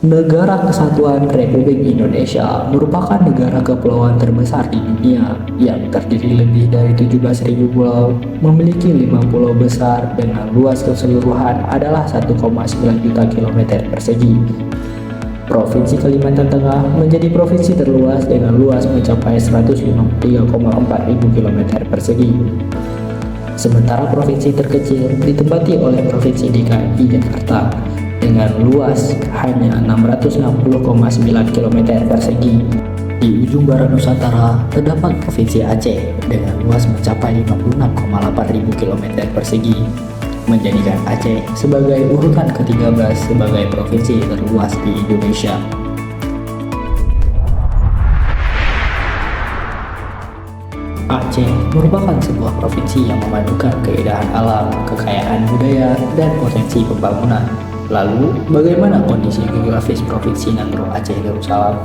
Negara Kesatuan Republik Indonesia merupakan negara kepulauan terbesar di dunia yang terdiri lebih dari 17.000 pulau, memiliki 5 pulau besar dengan luas keseluruhan adalah 1,9 juta kilometer persegi. Provinsi Kalimantan Tengah menjadi provinsi terluas dengan luas mencapai 153,4 ribu kilometer persegi. Sementara provinsi terkecil ditempati oleh Provinsi DKI Jakarta dengan luas hanya 660,9 km persegi. Di ujung barat Nusantara terdapat Provinsi Aceh dengan luas mencapai 56,8 ribu km persegi, menjadikan Aceh sebagai urutan ke-13 sebagai provinsi terluas di Indonesia. Aceh merupakan sebuah provinsi yang memadukan keindahan alam, kekayaan budaya, dan potensi pembangunan. Lalu, bagaimana kondisi geografis Provinsi Nanggroe Aceh Darussalam?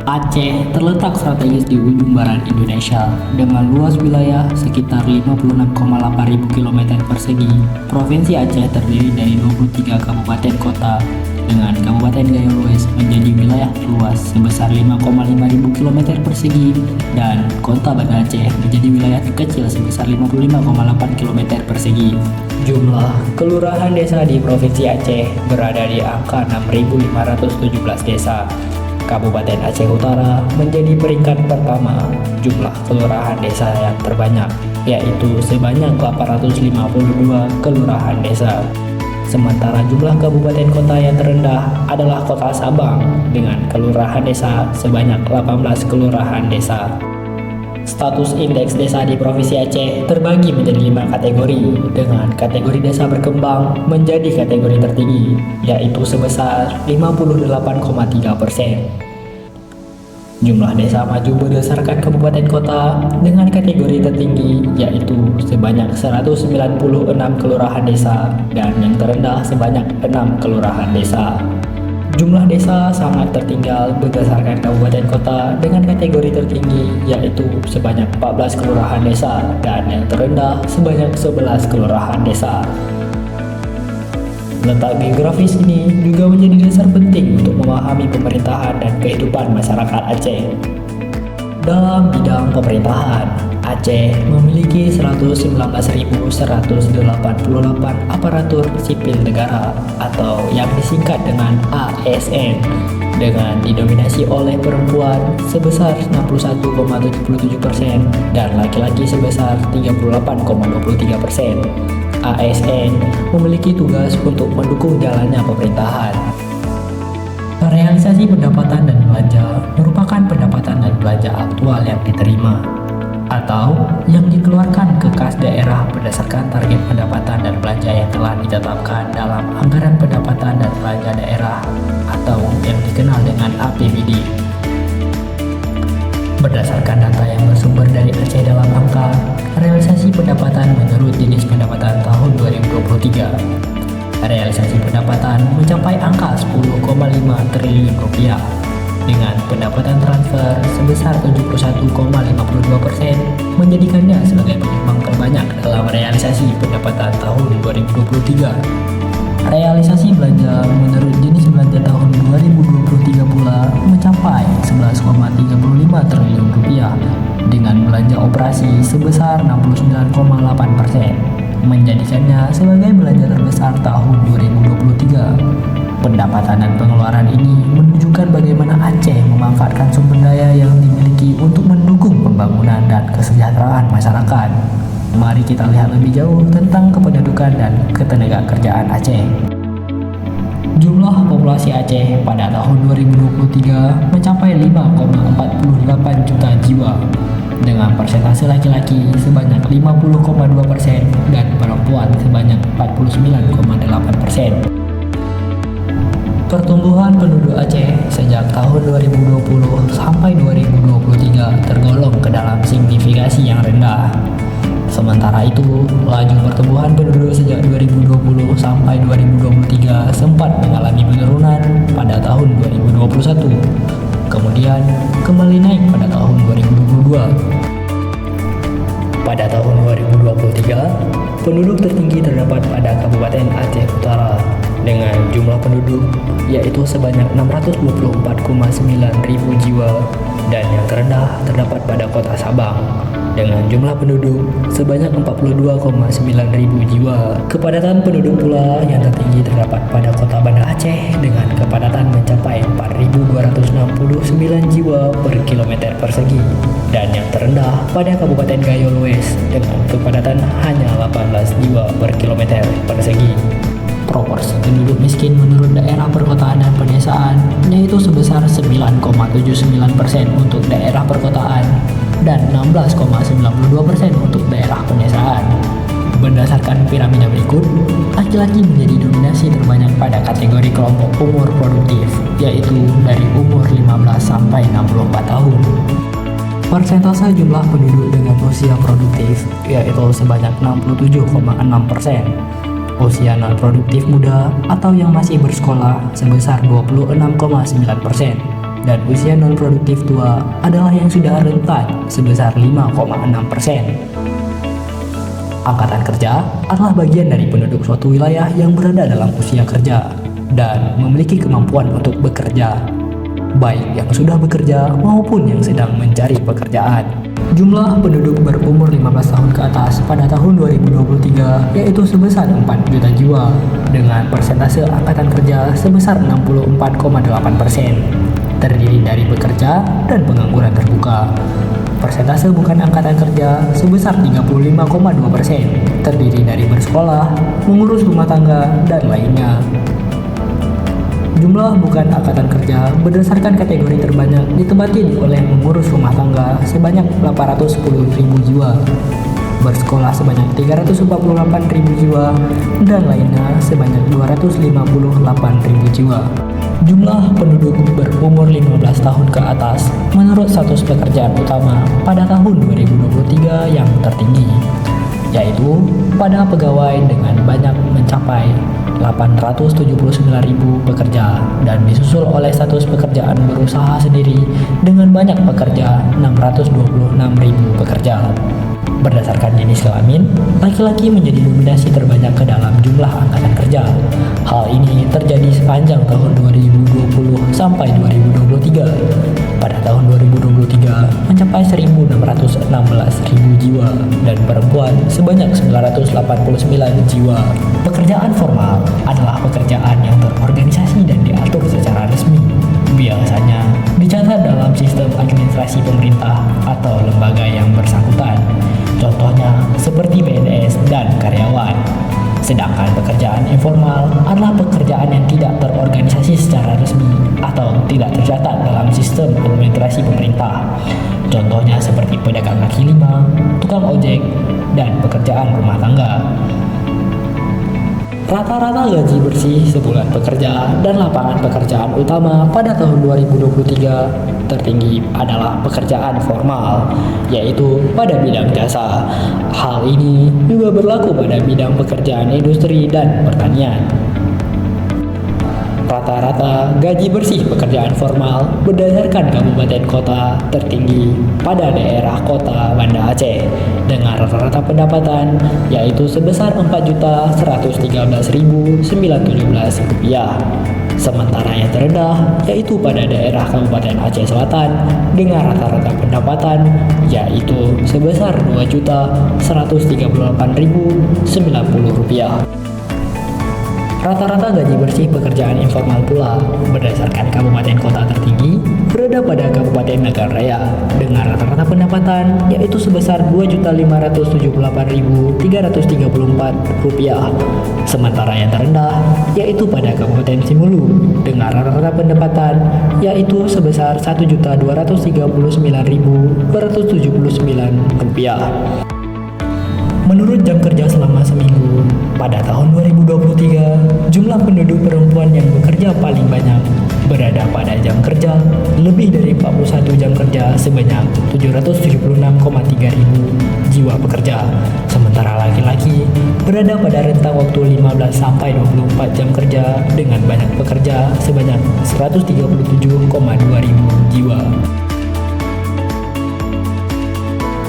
Aceh terletak strategis di ujung barat Indonesia dengan luas wilayah sekitar 56,8 ribu km persegi. Provinsi Aceh terdiri dari 23 kabupaten kota dengan Kabupaten Gayo-Lues menjadi wilayah luas sebesar 5,5 ribu km persegi dan Kota Banda Aceh menjadi wilayah terkecil sebesar 55,8 km persegi. Jumlah kelurahan desa di Provinsi Aceh berada di angka 6.517 desa. Kabupaten Aceh Utara menjadi peringkat pertama jumlah kelurahan desa yang terbanyak, yaitu sebanyak 852 kelurahan desa. Sementara jumlah kabupaten kota yang terendah adalah Kota Sabang dengan kelurahan desa sebanyak 18 kelurahan desa. Status indeks desa di Provinsi Aceh terbagi menjadi 5 kategori, dengan kategori desa berkembang menjadi kategori tertinggi, yaitu sebesar 58,3%. Jumlah desa maju berdasarkan kabupaten kota dengan kategori tertinggi yaitu sebanyak 196 kelurahan desa dan yang terendah sebanyak 6 kelurahan desa. Jumlah desa sangat tertinggal berdasarkan kabupaten kota dengan kategori tertinggi yaitu sebanyak 14 kelurahan desa dan yang terendah sebanyak 11 kelurahan desa. Letak geografis ini juga menjadi dasar penting untuk memahami pemerintahan dan kehidupan masyarakat Aceh. Dalam bidang pemerintahan, Aceh memiliki 119.188 aparatur sipil negara atau yang disingkat dengan ASN dengan didominasi oleh perempuan sebesar 61,77% dan laki-laki sebesar 38,23%. ASN memiliki tugas untuk mendukung jalannya pemerintahan. Realisasi pendapatan dan belanja merupakan pendapatan dan belanja aktual yang diterima atau yang dikeluarkan ke kas daerah berdasarkan target pendapatan dan belanja yang telah ditetapkan dalam anggaran pendapatan dan belanja daerah atau yang dikenal dengan APBD. Berdasarkan data yang bersumber dari Aceh dalam angka, realisasi pendapatan menurut jenis pendapatan tahun 2023. Realisasi pendapatan mencapai angka 10,5 triliun rupiah dengan pendapatan transfer sebesar 71,52%, menjadikannya sebagai penyumbang terbanyak dalam realisasi pendapatan tahun 2023. Realisasi belanja menurut jenis belanja tahun 2023 pula mencapai 11,35 triliun rupiah dengan belanja operasi sebesar 69,8%, menjadikannya sebagai belanja terbesar tahun 2023. Pendapatan dan pengeluaran ini menunjukkan bagaimana Aceh memanfaatkan sumber daya yang dimiliki untuk mendukung pembangunan dan kesejahteraan masyarakat. Mari kita lihat lebih jauh tentang kependudukan dan ketenagakerjaan Aceh. Jumlah populasi Aceh pada tahun 2023 mencapai 5,48 juta jiwa dengan persentase laki-laki sebanyak 50,2% dan perempuan sebanyak 49,8%. Pertumbuhan penduduk Aceh sejak tahun 2020 sampai 2023 tergolong ke dalam signifikasi yang rendah. Sementara itu, laju pertumbuhan penduduk sejak 2020 sampai 2023 sempat mengalami penurunan pada tahun 2021. Kemudian kembali naik pada tahun 2022. Pada tahun 2023, penduduk tertinggi terdapat pada Kabupaten Aceh Utara dengan jumlah penduduk yaitu sebanyak 624,9 ribu jiwa, dan yang terendah terdapat pada kota Sabang dengan jumlah penduduk sebanyak 42,9 ribu jiwa. Kepadatan penduduk pula yang tertinggi terdapat pada kota Banda Aceh dengan kepadatan mencapai 4.269 jiwa per kilometer persegi, dan yang terendah pada Kabupaten Gayo Lues dengan kepadatan hanya 18 jiwa per kilometer persegi. Proporsi penduduk miskin menurut daerah perkotaan dan pedesaan yaitu sebesar 9,79% untuk daerah perkotaan dan 16,92% untuk daerah pedesaan. Berdasarkan piramida berikut, laki-laki menjadi dominasi terbanyak pada kategori kelompok umur produktif, yaitu dari umur 15 sampai 64 tahun. Persentase jumlah penduduk dengan usia produktif yaitu sebanyak 67,6%. Usia non-produktif muda atau yang masih bersekolah sebesar 26,9%. Dan usia non-produktif tua adalah yang sudah rentan sebesar 5,6%. Angkatan kerja adalah bagian dari penduduk suatu wilayah yang berada dalam usia kerja dan memiliki kemampuan untuk bekerja, baik yang sudah bekerja maupun yang sedang mencari pekerjaan. Jumlah penduduk berumur 15 tahun ke atas pada tahun 2023 yaitu sebesar 4 juta jiwa dengan persentase angkatan kerja sebesar 64,8%. Terdiri dari bekerja dan pengangguran terbuka. Persentase bukan angkatan kerja sebesar 35,2%, terdiri dari bersekolah, mengurus rumah tangga, dan lainnya. Jumlah bukan angkatan kerja berdasarkan kategori terbanyak ditempati oleh mengurus rumah tangga sebanyak 810.000 jiwa, bersekolah sebanyak 348.000 jiwa, dan lainnya sebanyak 258.000 jiwa. Jumlah penduduk berumur 15 tahun ke atas menurut status pekerjaan utama pada tahun 2023 yang tertinggi, yaitu pada pegawai dengan banyak mencapai 879.000 pekerja dan disusul oleh status pekerjaan berusaha sendiri dengan banyak pekerja 626.000 pekerja. Berdasarkan jenis kelamin, laki-laki menjadi dominasi terbanyak ke dalam jumlah angkatan kerja. Hal ini terjadi sepanjang tahun 2020 sampai 2023. Pada tahun 2023 mencapai 1.616.000 jiwa dan perempuan sebanyak 989 jiwa. Pekerjaan formal adalah pekerjaan yang terorganisasi dan diatur secara resmi. Biasanya dicatat dalam sistem administrasi pemerintah atau lembaga yang bersangkutan. Contohnya seperti PNS dan karyawan. Sedangkan pekerjaan informal adalah pekerjaan yang tidak terorganisasi secara resmi atau tidak tercatat dalam sistem administrasi pemerintah. Contohnya seperti pedagang kaki lima, tukang ojek, dan pekerjaan rumah tangga. Rata-rata gaji bersih sebulan pekerja dan lapangan pekerjaan utama pada tahun 2023 tertinggi adalah pekerjaan formal, yaitu pada bidang jasa. Hal ini juga berlaku pada bidang pekerjaan industri dan pertanian. Rata-rata gaji bersih pekerjaan formal berdasarkan kabupaten kota tertinggi pada daerah kota Banda Aceh dengan rata-rata pendapatan yaitu sebesar Rp4.113.917. Sementara yang terendah yaitu pada daerah Kabupaten Aceh Selatan dengan rata-rata pendapatan yaitu sebesar Rp2.138.090. Rata-rata gaji bersih pekerjaan informal pula berdasarkan kabupaten kota tertinggi berada pada Kabupaten Nagan Raya dengan rata-rata pendapatan yaitu sebesar Rp2.578.334. Sementara yang terendah yaitu pada Kabupaten Simulu dengan rata-rata pendapatan yaitu sebesar Rp1.239.279. Menurut jam kerja selama seminggu, pada tahun 2023, jumlah penduduk perempuan yang bekerja paling banyak berada pada jam kerja lebih dari 41 jam kerja sebanyak 776,3 ribu jiwa pekerja. Sementara laki-laki berada pada rentang waktu 15 sampai 24 jam kerja dengan banyak pekerja sebanyak 137,2 ribu jiwa.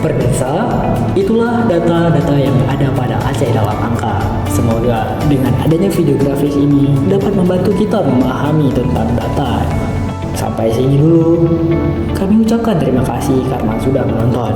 Pemirsa, itulah data-data yang ada pada Aceh dalam angka. Semoga dengan adanya video grafis ini dapat membantu kita memahami tentang data. Sampai sini dulu. Kami ucapkan terima kasih karena sudah menonton.